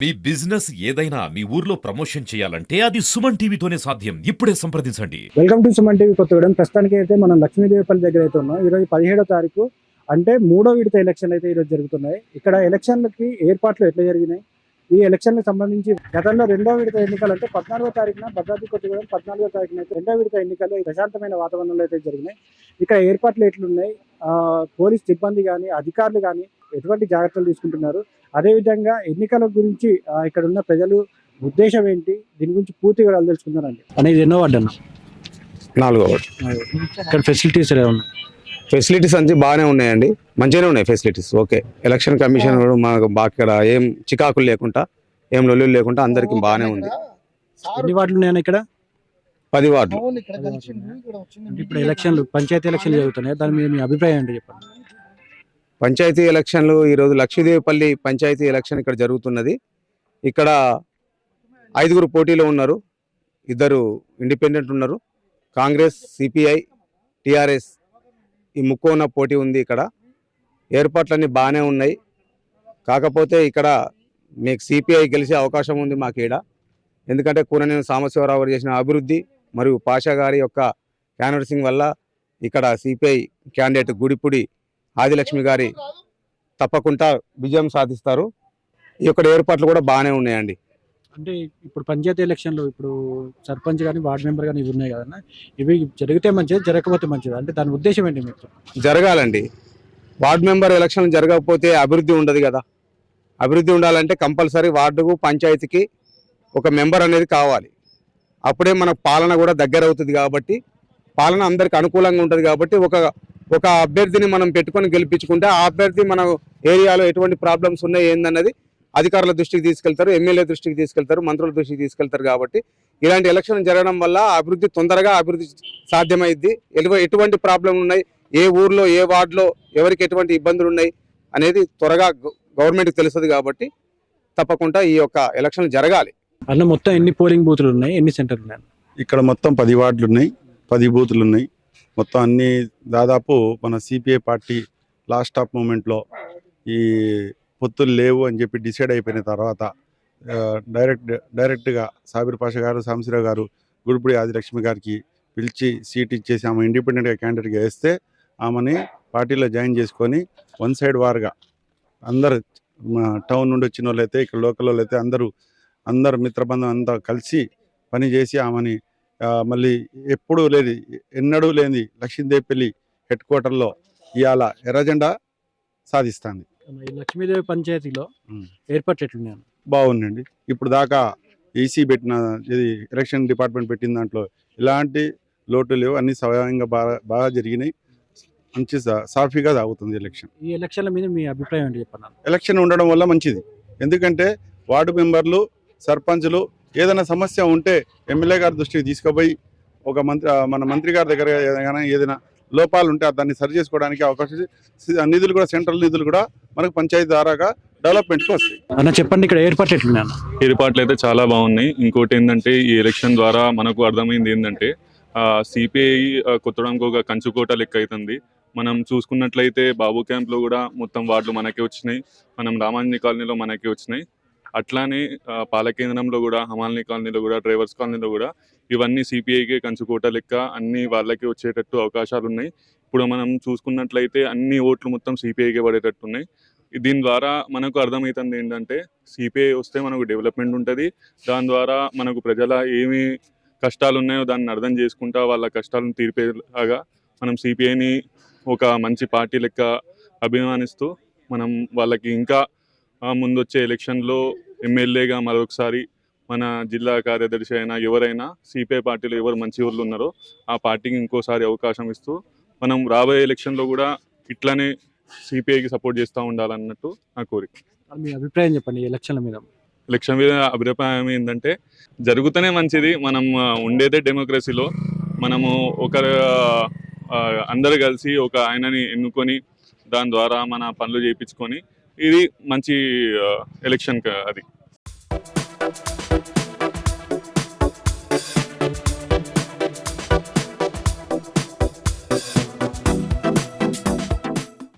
మీ business ఏదైనా మీ ఊర్లో promotion చేయాలంటే అది సుమన్ టీవీతోనే సాధ్యం. ఇప్పుడే సంప్రదించండి. Welcome to Suman TV Kothagudem. ప్రస్తుతానికి అయితే మనం లక్ష్మీదేవిపల్లి దగ్గర అయితే ఉన్నాం. ఈరోజు 17వ తారీఖు అంటే మూడో విడత ఎలక్షన్ అయితే ఈరోజు జరుగుతున్నాయి. ఇక్కడ ఎలక్షన్లకి ఏర్పాట్లు ఎట్లా జరిగినాయి, ఈ ఎలక్షన్లకు సంబంధించి గతంలో రెండో విడత ఎన్నికలు అంటే 14వ తారీఖున భద్రాద్రి కొత్తగూడెం, 14వ తారీఖున అయితే రెండో విడత ఎన్నికలు ప్రశాంతమైన వాతావరణంలో అయితే జరిగినాయి. ఇక్కడ ఏర్పాట్లు ఎట్లున్నాయి, పోలీస్ సిబ్బంది కానీ అధికారులు కానీ ఎటువంటి జాగ్రత్తలు తీసుకుంటున్నారు, అదేవిధంగా ఎన్నికల గురించి ఇక్కడ ఉన్న ప్రజలు ఉద్దేశం ఏంటి, దీని గురించి పూర్తి వివరాలు తెలుసుకున్నారండి. అనేది ఎన్నో వార్డు అన్న? 4వ వార్డు. ఇక్కడ ఫెసిలిటీస్ ఎలా ఉన్నాయి? ఫెసిలిటీస్ అన్ని బాగానే ఉన్నాయండి, మంచిగానే ఉన్నాయి ఫెసిలిటీస్. ఓకే, ఎలక్షన్ కమిషన్ కూడా మనకు బాగా ఇక్కడ ఏం చికాకులు లేకుండా, ఏం లొల్లులు లేకుండా అందరికి బాగానే ఉంది. ఎన్ని వార్డులు ఉన్నాయన్న ఇక్కడ? 10 వార్డులు. ఇప్పుడు ఎలక్షన్లు, పంచాయతీ ఎలక్షన్లు జరుగుతున్నాయి, దాని మీద మీ అభిప్రాయం ఏంటి చెప్పండి. పంచాయతీ ఎలక్షన్లు ఈరోజు లక్ష్మీదేవిపల్లి పంచాయతీ ఎలక్షన్ ఇక్కడ జరుగుతున్నది. ఇక్కడ 5గురు పోటీలో ఉన్నారు, 2 ఇండిపెండెంట్ ఉన్నారు. కాంగ్రెస్, సిపిఐ, టిఆర్ఎస్ ఈ ముక్కోన పోటీ ఉంది. ఇక్కడ ఏర్పాట్లన్నీ బాగానే ఉన్నాయి. కాకపోతే ఇక్కడ మీకు సిపిఐ గెలిచే అవకాశం ఉంది మాకు ఈడ. ఎందుకంటే కూననేని సాంబశివరావు గారు చేసిన అభివృద్ధి మరియు పాషా గారి యొక్క క్యాన్వర్సింగ్ వల్ల ఇక్కడ సిపిఐ క్యాండిడేట్ గుడిపూడి ఆదిలక్ష్మి గారి తప్పకుండా విజయం సాధిస్తారు. ఈ యొక్క ఏర్పాట్లు కూడా బాగానే ఉన్నాయండి. అంటే ఇప్పుడు పంచాయతీ ఎలక్షన్లు, ఇప్పుడు సర్పంచ్ కానీ వార్డు మెంబర్ కానీ ఇవి ఉన్నాయి కదన్నా, ఇవి జరిగితే మంచిది, జరగకపోతే మంచిది, అంటే దాని ఉద్దేశం ఏంటి మీకు? జరగాలండి. వార్డు మెంబర్ ఎలక్షన్ జరగకపోతే అభివృద్ధి ఉండదు కదా. అభివృద్ధి ఉండాలంటే కంపల్సరీ వార్డుకు, పంచాయతీకి ఒక మెంబర్ అనేది కావాలి. అప్పుడే మన పాలన కూడా దగ్గర అవుతుంది. కాబట్టి పాలన అందరికి అనుకూలంగా ఉంటుంది. కాబట్టి ఒక అభ్యర్థిని మనం పెట్టుకొని గెలిపించుకుంటే ఆ అభ్యర్థి మన ఏరియాలో ఎటువంటి ప్రాబ్లమ్స్ ఉన్నాయి ఏందన్నది అధికారుల దృష్టికి తీసుకెళ్తారు, ఎమ్మెల్యే దృష్టికి తీసుకెళ్తారు, మంత్రుల దృష్టికి తీసుకెళ్తారు. కాబట్టి ఇలాంటి ఎలక్షన్ జరగడం వల్ల తొందరగా అభివృద్ధి సాధ్యమైద్ది. ఎటువంటి ప్రాబ్లం ఉన్నాయి, ఏ ఊర్లో ఏ వార్డులో ఎవరికి ఎటువంటి ఇబ్బందులు ఉన్నాయి అనేది త్వరగా గవర్నమెంట్కి తెలుస్తుంది. కాబట్టి తప్పకుండా ఈ యొక్క ఎలక్షన్ జరగాలి. అన్న మొత్తం ఎన్ని పోలింగ్ బూతులు ఉన్నాయి, ఎన్ని సెంటర్లు ఉన్నాయి? ఇక్కడ మొత్తం 10 వార్డులు ఉన్నాయి, 10 బూతులు ఉన్నాయి. మొత్తం అన్ని దాదాపు మన సిపిఐ పార్టీ లాస్ట్ ఆఫ్ మూమెంట్లో ఈ పొత్తులు లేవు అని చెప్పి డిసైడ్ అయిపోయిన తర్వాత డైరెక్ట్గా సాబిర్ పాషా గారు, సాంబశివరావు గారు గుడిపూడి ఆదిలక్ష్మి గారికి పిలిచి సీట్ ఇచ్చేసి ఆమె ఇండిపెండెంట్గా క్యాండిడేట్గా వేస్తే ఆమెని పార్టీలో జాయిన్ చేసుకొని వన్ సైడ్ వార్గా అందరు టౌన్ నుండి వచ్చిన వాళ్ళు అయితే, ఇక్కడ లోకల్ వాళ్ళు అయితే అందరు మిత్రబంధం అంతా కలిసి పనిచేసి ఆమెని మళ్ళీ ఎన్నడూ లేని లక్ష్మీదేవిపల్లి హెడ్ క్వార్టర్లో ఇవాళ ఎర్రజెండా సాధిస్తుంది. లక్ష్మీదేవి పంచాయతీలో ఏర్పాట్లు ఎట్లున్నాయి? బాగుందండి. ఇప్పుడు దాకా ఈసీ పెట్టిన ఎలక్షన్ డిపార్ట్మెంట్ పెట్టిన దాంట్లో ఇలాంటి లోటు లేవు, అన్ని స్వయంగా బాగా జరిగినాయి. మంచి సాఫీగా సాగుతుంది ఎలక్షన్. ఈ ఎలక్షన్ల మీద మీ అభిప్రాయం ఏంటి చెప్పండి. ఎలక్షన్ ఉండడం వల్ల మంచిది. ఎందుకంటే వార్డు మెంబర్లు, సర్పంచులు ఏదైనా సమస్య ఉంటే ఎమ్మెల్యే గారి దృష్టికి తీసుకుపోయి మన మంత్రి గారి దగ్గర ఏదైనా లోపాలు ఉంటే దాన్ని సరి చేసుకోవడానికి అవకాశం, నిధులు కూడా సెంట్రల్ నిధులు కూడా మనకు పంచాయతీ ద్వారాగా డెవలప్మెంట్కి వస్తాయి. అన్న చెప్పండి, ఇక్కడ ఏర్పాట్లు ఎట్లున్నాయి? ఏర్పాట్లు అయితే చాలా బాగున్నాయి. ఇంకోటి ఏంటంటే ఈ ఎలక్షన్ ద్వారా మనకు అర్థమైంది ఏంటంటే సిపిఐ కొత్తడానికి ఒక కంచుకోట లెక్క అవుతుంది. మనం చూసుకున్నట్లయితే బాబు క్యాంప్లో కూడా మొత్తం వార్డులు మనకే వచ్చినాయి, మనం రామాంజీ కాలనీలో మనకే వచ్చినాయి. అట్లానే పాలకేంద్రంలో కూడా, హమాల్నీ కాలనీలో కూడా, డ్రైవర్స్ కాలనీలో కూడా ఇవన్నీ సిపిఐకే కంచుకోట లెక్క అన్ని వాళ్ళకి వచ్చేటట్టు అవకాశాలు ఉన్నాయి. ఇప్పుడు మనం చూసుకున్నట్లయితే అన్ని ఓట్లు మొత్తం సిపిఐకే పడేటట్టు ఉన్నాయి. దీని ద్వారా మనకు అర్థమవుతుంది ఏంటంటే సిపిఐ వస్తే మనకు డెవలప్మెంట్ ఉంటుంది. దాని ద్వారా మనకు ప్రజల ఏమి కష్టాలు ఉన్నాయో దాన్ని అర్థం చేసుకుంటా వాళ్ళ కష్టాలను తీర్పేలాగా మనం సిపిఐని ఒక మంచి పార్టీ లెక్క అభిమానిస్తూ మనం వాళ్ళకి ఇంకా ముందొచ్చే ఎలక్షన్లో ఎమ్మెల్యేగా మరొకసారి మన జిల్లా కార్యదర్శి అయినా ఎవరైనా సిపిఐ పార్టీలో ఎవరు మంచి వాళ్ళు ఉన్నారో ఆ పార్టీకి ఇంకోసారి అవకాశం ఇస్తూ మనం రాబోయే ఎలక్షన్లో కూడా ఇట్లానే సిపిఐకి సపోర్ట్ చేస్తూ ఉండాలన్నట్టు నా కోరిక. మీ అభిప్రాయం చెప్పండి ఎలక్షన్ల మీద. ఎలక్షన్ మీద అభిప్రాయం ఏంటంటే జరుగుతూనే మంచిది. మనం ఉండేదే డెమోక్రసీలో. మనము అందరు కలిసి ఒక ఆయనని ఎన్నుకొని దాని ద్వారా మన పనులు చేయించుకొని ఇది మంచి ఎలక్షన్ అది.